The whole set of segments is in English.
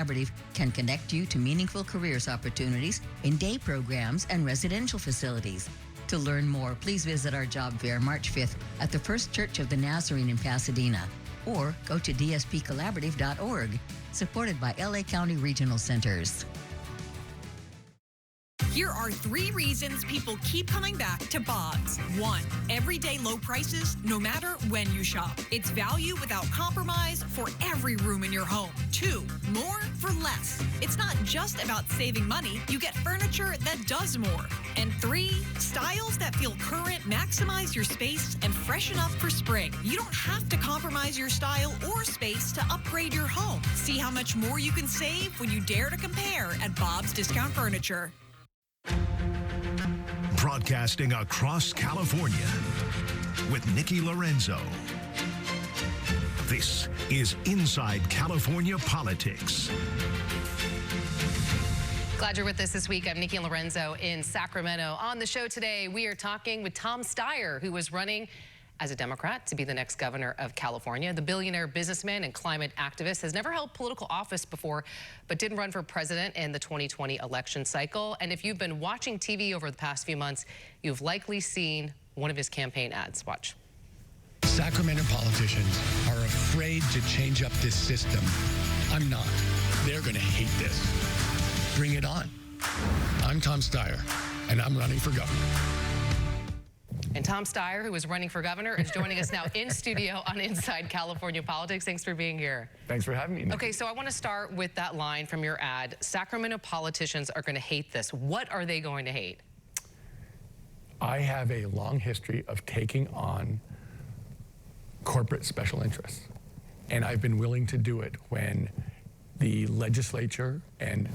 Collaborative can connect you to meaningful careers opportunities in day programs and residential facilities. To learn more, please visit our job fair March 5th at the First Church of the Nazarene in Pasadena, or go to dspcollaborative.org, supported by LA County Regional Centers. Here are 3 reasons people keep coming back to Bob's. 1, everyday low prices, no matter when you shop. It's value without compromise for every room in your home. 2, more for less. It's not just about saving money. You get furniture that does more. And 3, styles that feel current, maximize your space, and freshen up for spring. You don't have to compromise your style or space to upgrade your home. See how much more you can save when you dare to compare at Bob's Discount Furniture. Broadcasting across California with Nikki Lorenzo. This is Inside California Politics. Glad you're with us this week. I'm Nikki Lorenzo in Sacramento. On the show today, we are talking with Tom Steyer, who was running as a Democrat to be the next governor of California. The billionaire businessman and climate activist has never held political office before, but did run for president in the 2020 election cycle. And if you've been watching TV over the past few months, you've likely seen one of his campaign ads. Watch. Sacramento politicians are afraid to change up this system. I'm not. They're going to hate this. Bring it on. I'm Tom Steyer, and I'm running for governor. And Tom Steyer, who is running for governor, is joining us now in studio on Inside California Politics. Thanks for being here. Thanks for having me, Nikki. Okay, so I want to start with that line from your ad. Sacramento politicians are going to hate this. What are they going to hate? I have a long history of taking on corporate special interests. And I've been willing to do it when the legislature and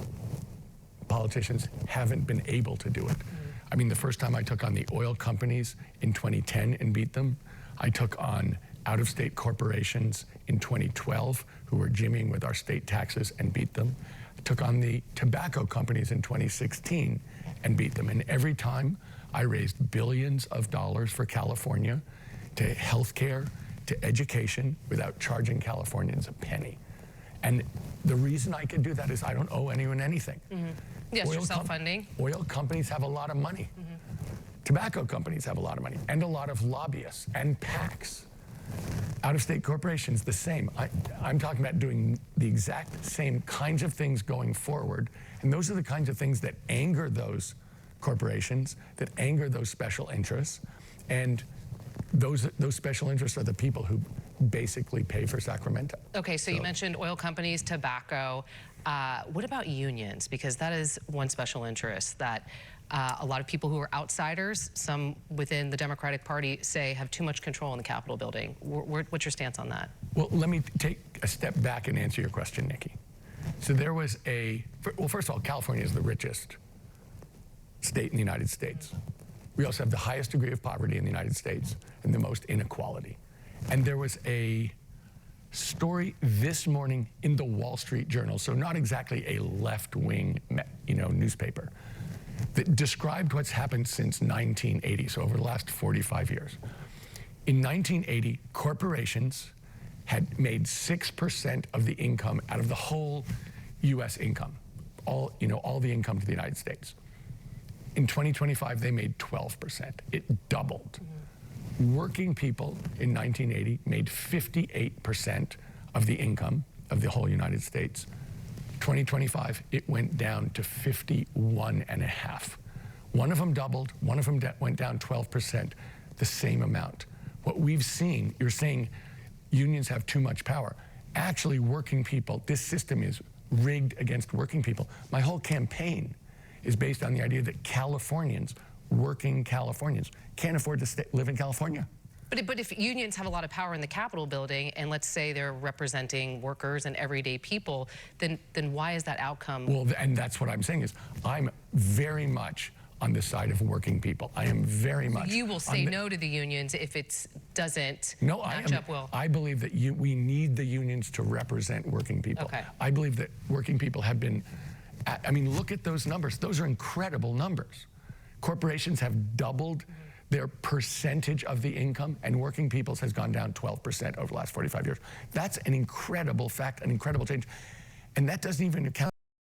politicians haven't been able to do it. I mean, the first time I took on the oil companies in 2010 and beat them. I took on out-of-state corporations in 2012 who were jimmying with our state taxes and beat them. I took on the tobacco companies in 2016 and beat them. And every time I raised billions of dollars for California to healthcare, to education, without charging Californians a penny. And the reason I could do that is I don't owe anyone anything. Yes, you're self-funding. Oil companies have a lot of money. Tobacco companies have a lot of money, and a lot of lobbyists and PACs. Out-of-state corporations, the same. I'm talking about doing the exact same kinds of things going forward, and those are the kinds of things that anger those corporations, that anger those special interests, and those special interests are the people who basically pay for Sacramento. Okay, so you mentioned oil companies, tobacco. What about unions? Because that is one special interest that a lot of people who are outsiders, some within the Democratic Party, say have too much control in the Capitol building. What's your stance on that? Well, let me take a step back and answer your question, Nikki. So there was well, first of all, California is the richest state in the United States. We also have the highest degree of poverty in the United States and the most inequality. And there was a story this morning in the Wall Street Journal, so not exactly a left-wing, newspaper, that described what's happened since 1980, so over the last 45 years. In 1980, corporations had made 6% of the income out of the whole U.S. income, all the income to the United States. In 2025, they made 12%. It doubled. Working people in 1980 made 58% of the income of the whole United States. 2025, it went down to 51.5%. One of them doubled, one of them went down 12%, the same amount. What we've seen, you're saying unions have too much power. Actually, working people, this system is rigged against working people. My whole campaign is based on the idea that Californians, working Californians, can't afford to live in California. But if unions have a lot of power in the Capitol building, and let's say they're representing workers and everyday people, then why is that outcome? Well, and that's what I'm saying is I'm very much on the side of working people. I am very much. You will say no to the unions if it doesn't match up well. I believe that we need the unions to represent working people. Okay. I believe that working people have been, I mean, look at those numbers. Those are incredible numbers. Corporations have doubled their percentage of the income, and working people's has gone down 12% over the last 45 years. That's an incredible fact, an incredible change. And that doesn't even account